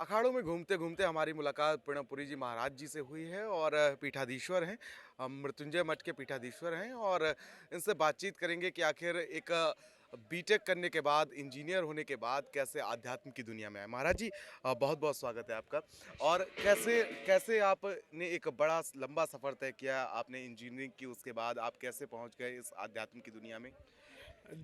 अखाड़ों में घूमते घूमते हमारी मुलाकात पूर्णपुरी जी महाराज जी से हुई है और पीठाधीश्वर हैं। मृत्युंजय मठ के पीठाधीश्वर हैं और इनसे बातचीत करेंगे कि आखिर एक बीटेक करने के बाद इंजीनियर होने के बाद कैसे आध्यात्म की दुनिया में आए। महाराज जी, बहुत बहुत स्वागत है आपका। और कैसे कैसे आपने एक बड़ा लंबा सफ़र तय किया, आपने इंजीनियरिंग की, उसके बाद आप कैसे पहुंच गए इस आध्यात्म की दुनिया में।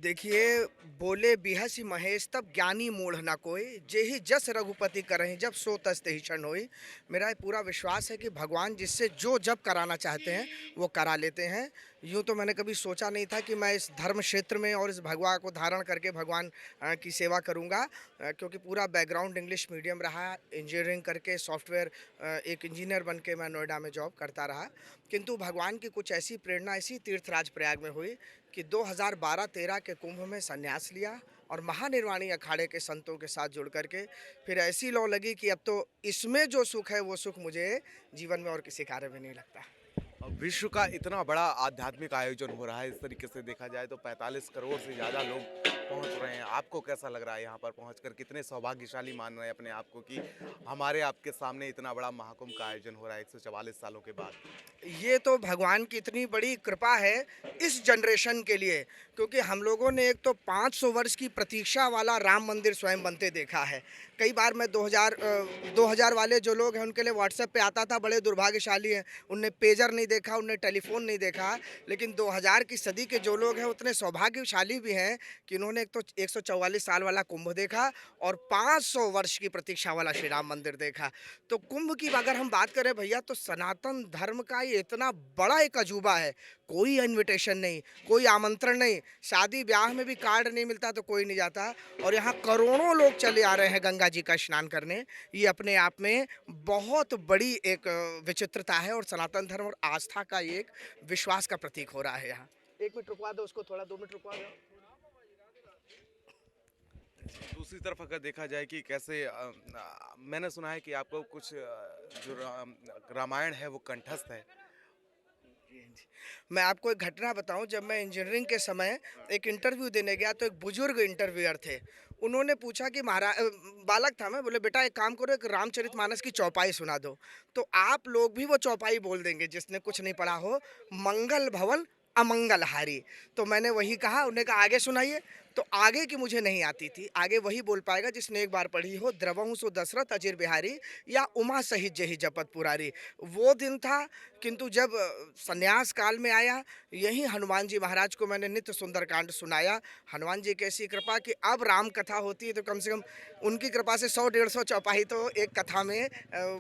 देखिए, बोले बिहसि महेश तब ज्ञानी मूढ़ ना कोई, जेहि जस रघुपति करहिं जब सो तस तेहि क्षण होई। मेरा ये पूरा विश्वास है कि भगवान जिससे जो जब कराना चाहते हैं वो करा लेते हैं। यूँ तो मैंने कभी सोचा नहीं था कि मैं इस धर्म क्षेत्र में और इस भगवा को धारण करके भगवान की सेवा करूँगा, क्योंकि पूरा बैकग्राउंड इंग्लिश मीडियम रहा। इंजीनियरिंग करके सॉफ्टवेयर एक इंजीनियर बन के मैं नोएडा में जॉब करता रहा। किंतु भगवान की कुछ ऐसी प्रेरणा इसी तीर्थराज प्रयाग में हुई कि 2012-13 के कुंभ में संन्यास लिया और महानिर्वाणी अखाड़े के संतों के साथ जुड़ करके फिर ऐसी लौ लगी कि अब तो इसमें जो सुख है वो सुख मुझे जीवन में और किसी कार्य में नहीं लगता। विश्व का इतना बड़ा आध्यात्मिक आयोजन हो रहा है, इस तरीके से देखा जाए तो 45 करोड़ से ज़्यादा लोग पहुंच रहे हैं। आपको कैसा लग रहा है यहाँ पर पहुंचकर? कितने सौभाग्यशाली मान रहे हैं अपने आप को कि हमारे आपके सामने इतना बड़ा महाकुंभ का आयोजन हो रहा है 144 सालों के बाद। ये तो भगवान की इतनी बड़ी कृपा है इस जनरेशन के लिए, क्योंकि हम लोगों ने एक तो 500 वर्ष की प्रतीक्षा वाला राम मंदिर स्वयं बनते देखा है। कई बार मैं 2000 वाले जो लोग हैं उनके लिए व्हाट्सएप पे आता था, बड़े दुर्भाग्यशाली हैं, उनने पेजर नहीं देखा, उनने टेलीफोन नहीं देखा। लेकिन 2000 की सदी के जो लोग हैं उतने सौभाग्यशाली भी हैं कि उन्होंने एक तो 144 साल वाला कुंभ देखा और 500 वर्ष की प्रतीक्षा वाला श्री राम मंदिर देखा। तो कुंभ की अगर हम बात करें भैया, तो सनातन धर्म का ये इतना बड़ा एक अजूबा है। कोई इनविटेशन नहीं, कोई आमंत्रण नहीं, शादी ब्याह में भी कार्ड नहीं मिलता तो कोई नहीं जाता। और यहाँ करोड़ों लोग चले आ रहे हैं गंगा जी का स्नान करने। ये अपने आप में बहुत बड़ी एक विचित्रता है और सनातन धर्म और आस्था का ये एक विश्वास का प्रतीक हो रहा है यहाँ। 1 मिनट रुकवा दो उसको, थोड़ा 2 मिनट रुकवा दो। दूसरी तरफ अगर देखा जाए कि कैसे मैंने सुना है कि आपको कुछ जो रामायण है वो कंठस्थ है। जी, जी। मैं आपको एक घटना बताऊं, जब मैं इंजीनियरिंग के समय एक इंटरव्यू देने गया तो एक बुजुर्ग इंटरव्यूअर थे। उन्होंने पूछा कि महाराज, बालक था मैं, बोले बेटा एक काम करो, एक रामचरितमानस की चौपाई सुना दो। तो आप लोग भी वो चौपाई बोल देंगे जिसने कुछ नहीं पढ़ा हो, मंगल भवन अमंगल हारी। तो मैंने वही कहा, उन्होंने कहा आगे सुनाइए। तो आगे की मुझे नहीं आती थी, आगे वही बोल पाएगा जिसने एक बार पढ़ी हो, द्रवहु सो दशरथ अजिर बिहारी या उमा सहित जही जपत पुरारी। वो दिन था। किंतु जब संन्यास काल में आया, यही हनुमान जी महाराज को मैंने नित्य सुंदरकांड सुनाया। हनुमान जी की ऐसी कृपा कि अब राम कथा होती है तो कम से कम उनकी कृपा से 100-150 चौपाई तो एक कथा में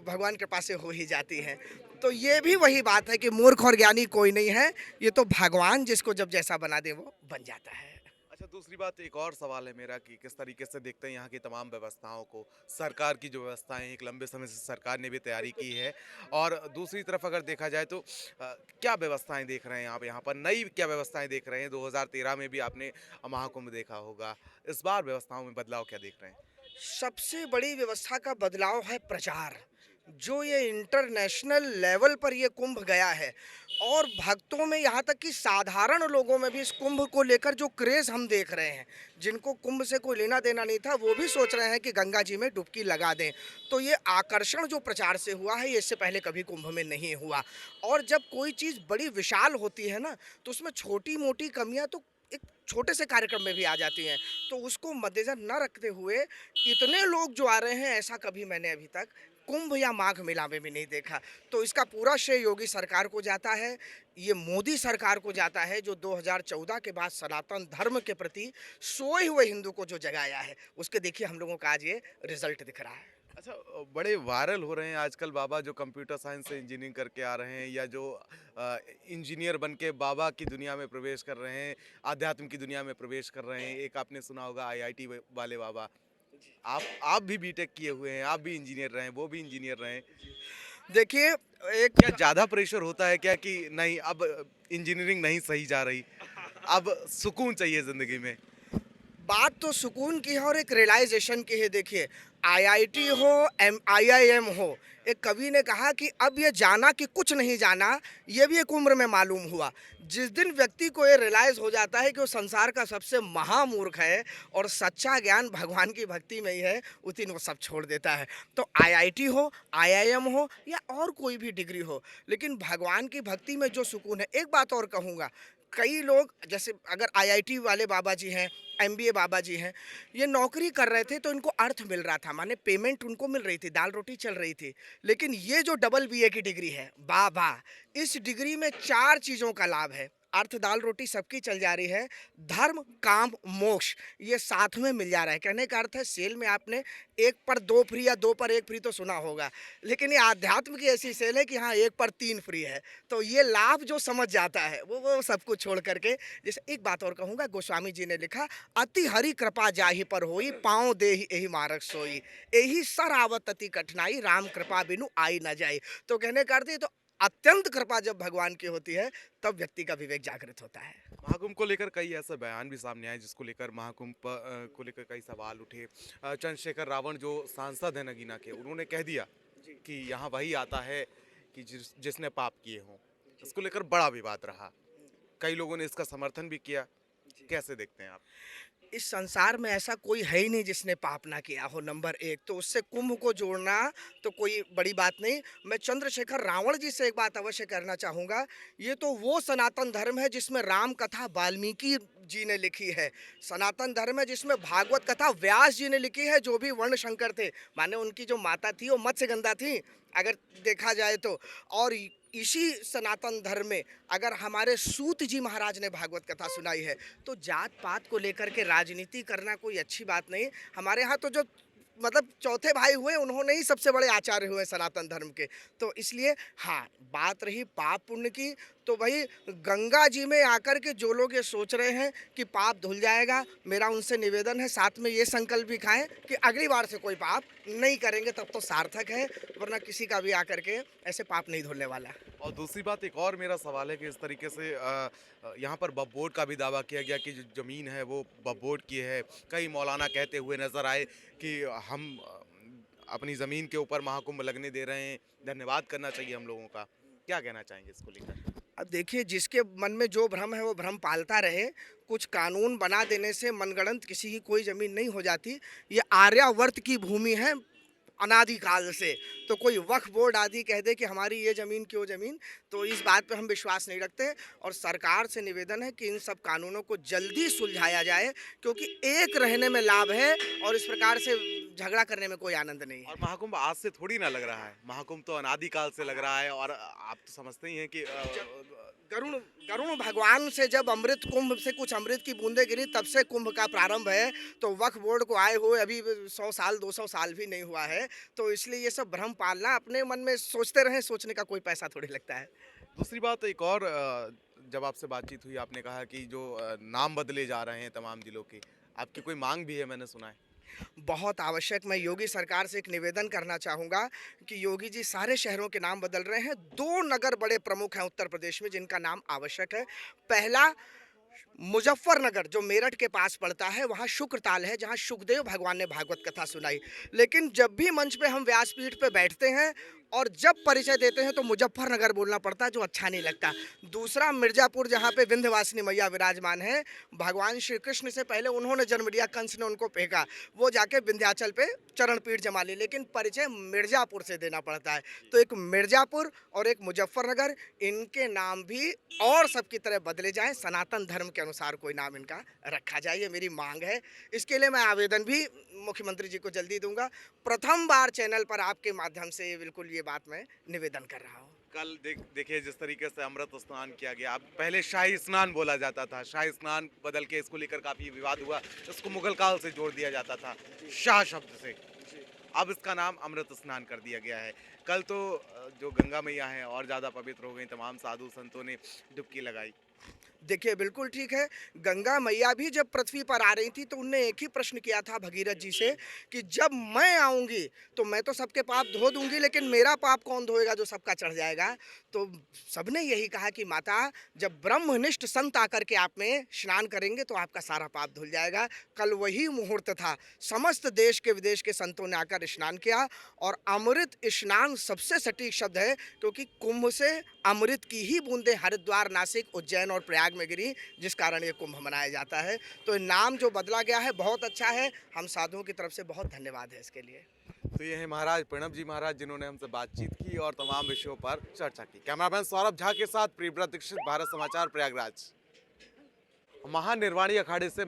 भगवान कृपा से हो ही जाती है। तो ये भी वही बात है कि मूर्ख और ज्ञानी कोई नहीं है, ये तो भगवान जिसको जब जैसा बना दे वो बन जाता है। अच्छा, दूसरी बात, एक और सवाल है मेरा कि किस तरीके से देखते हैं यहाँ की तमाम व्यवस्थाओं को। सरकार की जो व्यवस्थाएं, एक लंबे समय से सरकार ने भी तैयारी की है। और दूसरी तरफ अगर देखा जाए तो क्या व्यवस्थाएं देख रहे हैं आप यहाँ पर? नई क्या व्यवस्थाएं देख रहे हैं? 2013 में भी आपने महाकुंभ देखा होगा, इस बार व्यवस्थाओं में बदलाव क्या देख रहे हैं? सबसे बड़ी व्यवस्था का बदलाव है प्रचार। जो ये इंटरनेशनल लेवल पर ये कुंभ गया है और भक्तों में, यहाँ तक कि साधारण लोगों में भी इस कुंभ को लेकर जो क्रेज हम देख रहे हैं, जिनको कुंभ से कोई लेना देना नहीं था वो भी सोच रहे हैं कि गंगा जी में डुबकी लगा दें। तो ये आकर्षण जो प्रचार से हुआ है, ये इससे पहले कभी कुंभ में नहीं हुआ। और जब कोई चीज़ बड़ी विशाल होती है ना, तो उसमें छोटी मोटी कमियां तो एक छोटे से कार्यक्रम में भी आ जाती हैं। तो उसको मद्देनजर न रखते हुए इतने लोग जो आ रहे हैं, ऐसा कभी मैंने अभी तक कुंभ या माघ मेला में भी नहीं देखा। तो इसका पूरा श्रेय योगी सरकार को जाता है, ये मोदी सरकार को जाता है, जो 2014 के बाद सनातन धर्म के प्रति सोए हुए हिंदू को जो जगाया है। उसके देखिए हम लोगों का आज ये रिजल्ट दिख रहा है। अच्छा, बड़े वायरल हो रहे हैं आजकल बाबा जो कंप्यूटर साइंस से इंजीनियरिंग करके आ रहे हैं, या जो इंजीनियर बन के बाबा की दुनिया में प्रवेश कर रहे हैं, आध्यात्म की दुनिया में प्रवेश कर रहे हैं। एक आपने सुना होगा आईआईटी वाले बाबा। आप भी बीटेक किए हुए हैं, आप भी इंजीनियर रहे हैं, वो भी इंजीनियर रहे हैं। देखिए, क्या एक ज़्यादा प्रेशर होता है क्या कि नहीं, अब इंजीनियरिंग नहीं सही जा रही, अब सुकून चाहिए ज़िंदगी में? बात तो सुकून की है और एक रियलाइजेशन की है। देखिए, आईआईटी हो, आईआईएम हो, एक कवि ने कहा कि अब ये जाना कि कुछ नहीं जाना, ये भी एक उम्र में मालूम हुआ। जिस दिन व्यक्ति को ये रियलाइज हो जाता है कि वो संसार का सबसे महामूर्ख है और सच्चा ज्ञान भगवान की भक्ति में ही है, उस दिन वो सब छोड़ देता है। तो आईआईटी हो, आईआईएम हो या और कोई भी डिग्री हो, लेकिन भगवान की भक्ति में जो सुकून है। एक बात और कहूँगा, कई लोग जैसे अगर आईआईटी वाले बाबा जी हैं, एमबीए बाबा जी हैं, ये नौकरी कर रहे थे तो इनको अर्थ मिल रहा था, माने पेमेंट उनको मिल रही थी, दाल रोटी चल रही थी। लेकिन ये जो डबल बीए की डिग्री है, बाबा, इस डिग्री में 4 चीज़ों का लाभ है। अर्थ, दाल रोटी सबकी चल जा रही है, धर्म, काम, मोक्ष ये साथ में मिल जा रहा है। कहने का अर्थ है, सेल में आपने 1 पर 2 फ्री या 2 पर 1 फ्री तो सुना होगा, लेकिन ये आध्यात्म की ऐसी सेल है कि हाँ 1 पर 3 फ्री है। तो ये लाभ जो समझ जाता है वो सब कुछ छोड़ करके, जैसे एक बात और कहूँगा, गोस्वामी जी ने लिखा, अति हरि कृपा जाहि पर होई, पाँव देहि एहि मार्ग सोई, एहि सर आवत अति कठिनाई, राम कृपा बिनु आई न जाई। तो कहने का अर्थ है, तो अत्यंत कृपा जब भगवान की होती है तब व्यक्ति का विवेक जागृत होता है। महाकुंभ को लेकर कई ऐसे बयान भी सामने आए जिसको लेकर महाकुंभ को लेकर कई सवाल उठे। चंद्रशेखर रावण जो सांसद है नगीना के, उन्होंने कह दिया कि यहाँ वही आता है कि जिसने पाप किए हों। इसको लेकर बड़ा विवाद रहा, कई लोगों ने इसका समर्थन भी किया। कैसे देखते हैं आप? इस संसार में ऐसा कोई है ही नहीं जिसने पाप ना किया हो, नंबर 1। तो उससे कुंभ को जोड़ना तो कोई बड़ी बात नहीं। मैं चंद्रशेखर रावण जी से एक बात अवश्य करना चाहूँगा, ये तो वो सनातन धर्म है जिसमें राम कथा वाल्मीकि जी ने लिखी है। सनातन धर्म है जिसमें भागवत कथा व्यास जी ने लिखी है, जो भी वर्ण शंकर थे, माने उनकी जो माता थी वो मत्स्यगंधा थी अगर देखा जाए तो। और इसी सनातन धर्म में अगर हमारे सूत जी महाराज ने भागवत कथा सुनाई है, तो जात पात को लेकर के राजनीति करना कोई अच्छी बात नहीं। हमारे यहाँ तो जो मतलब चौथे भाई हुए, उन्होंने ही सबसे बड़े आचार्य हुए सनातन धर्म के। तो इसलिए हाँ, बात रही पाप पुण्य की, तो भाई गंगा जी में आकर के जो लोग ये सोच रहे हैं कि पाप धुल जाएगा, मेरा उनसे निवेदन है, साथ में ये संकल्प भी खाएं कि अगली बार से कोई पाप नहीं करेंगे, तब तो सार्थक है, वरना किसी का भी आकर के ऐसे पाप नहीं धुलने वाला। और दूसरी बात, एक और मेरा सवाल है कि इस तरीके से यहाँ पर वक्फ बोर्ड का भी दावा किया गया कि जो ज़मीन है वो वक्फ बोर्ड की है। कई मौलाना कहते हुए नजर आए कि हम अपनी ज़मीन के ऊपर महाकुंभ लगने दे रहे हैं, धन्यवाद करना चाहिए हम लोगों का। क्या कहना चाहेंगे इसको लेकर? अब देखिए, जिसके मन में जो भ्रम है वो भ्रम पालता रहे। कुछ कानून बना देने से मनगढ़ंत किसी की कोई ज़मीन नहीं हो जाती। ये आर्यावर्त की भूमि है अनादिकाल से। तो कोई वक्फ बोर्ड आदि कह दे कि हमारी ये ज़मीन की वो ज़मीन, तो इस बात पे हम विश्वास नहीं रखते। और सरकार से निवेदन है कि इन सब कानूनों को जल्दी सुलझाया जाए, क्योंकि एक रहने में लाभ है और इस प्रकार से झगड़ा करने में कोई आनंद नहीं है। और महाकुंभ आज से थोड़ी ना लग रहा है, महाकुंभ तो अनादिकाल से लग रहा है। और आप तो समझते ही हैं कि गरुण गरुण भगवान से जब अमृत कुंभ से कुछ अमृत की बूंदें गिरी, तब से कुंभ का प्रारंभ है। तो वक्फ बोर्ड को आए हुए अभी 100 साल 200 साल भी नहीं हुआ है। तो इसलिए ये सब भ्रम पालना, अपने मन में सोचते रहें, सोचने का कोई पैसा थोड़ी लगता है। दूसरी बात, एक और जब आपसे बातचीत हुई आपने कहा कि जो नाम बदले जा रहे हैं तमाम जिलों के, आपकी कोई मांग भी है मैंने सुना है। बहुत आवश्यक। मैं योगी सरकार से एक निवेदन करना चाहूँगा कि योगी जी सारे शहरों के नाम बदल रहे हैं। 2 नगर बड़े प्रमुख हैं उत्तर प्रदेश में जिनका नाम आवश्यक है। पहला, मुजफ्फरनगर जो मेरठ के पास पड़ता है, वहाँ शुक्रताल है जहाँ सुखदेव भगवान ने भागवत कथा सुनाई। लेकिन जब भी मंच पे हम व्यासपीठ पे बैठते हैं और जब परिचय देते हैं तो मुजफ्फरनगर बोलना पड़ता है, जो अच्छा नहीं लगता। दूसरा, मिर्ज़ापुर जहाँ पे विंध्यवासिनी मैया विराजमान है, भगवान श्री कृष्ण से पहले उन्होंने जन्म लिया, कंस ने उनको फेंका, वो जाके विंध्याचल पे चरण पीठ जमा ली, लेकिन परिचय मिर्ज़ापुर से देना पड़ता है। तो एक मिर्ज़ापुर और एक मुजफ्फरनगर, इनके नाम भी और सबकी तरह बदले जाएं, सनातन धर्म के अनुसार कोई नाम इनका रखा जाए, ये मेरी मांग है। इसके लिए मैं आवेदन भी मुख्यमंत्री जी को जल्दी दूंगा। प्रथम बार चैनल पर आपके माध्यम से बिल्कुल ये बात मैं निवेदन कर रहा हूँ। कल देखिए जिस तरीके से अमृत स्नान किया गया, अब पहले शाही स्नान बोला जाता था, शाही स्नान बदल के इसको लेकर काफी विवाद हुआ। इसको मुगल काल से जोड़ दिया जाता था शाह शब्द से, अब इसका नाम अमृत स्नान कर दिया गया है। कल तो जो गंगा मैया हैं और ज़्यादा पवित्र हो गई, तमाम साधु संतों ने डुबकी लगाई। देखिए, बिल्कुल ठीक है। गंगा मैया भी जब पृथ्वी पर आ रही थी तो उनने एक ही प्रश्न किया था भगीरथ जी से कि जब मैं आऊँगी तो मैं तो सबके पाप धो दूँगी, लेकिन मेरा पाप कौन धोएगा जो सबका चढ़ जाएगा? तो सबने यही कहा कि माता, जब ब्रह्मनिष्ठ संत आकर के आप में स्नान करेंगे तो आपका सारा पाप धुल जाएगा। कल वही मुहूर्त था। समस्त देश के विदेश के संतों ने आकर स्नान किया और अमृत स्नान सबसे सटीक शब्द है, क्योंकि कुंभ से अमृत की ही बूंदें हरिद्वार, नासिक, उज्जैन और प्रयाग में गिरी, जिस कारण ये कुंभ मनाया जाता है। तो नाम जो बदला गया है बहुत अच्छा है। हम साधुओं की तरफ से बहुत धन्यवाद है इसके लिए। तो ये है महाराज प्रणब जी महाराज, जिन्होंने हमसे बातचीत की और तमाम विषयों पर चर्चा की। कैमरामैन सौरभ झा के साथ प्रियव्रत दीक्षित, भारत समाचार, प्रयागराज। महानिर्वाणी अखाड़े से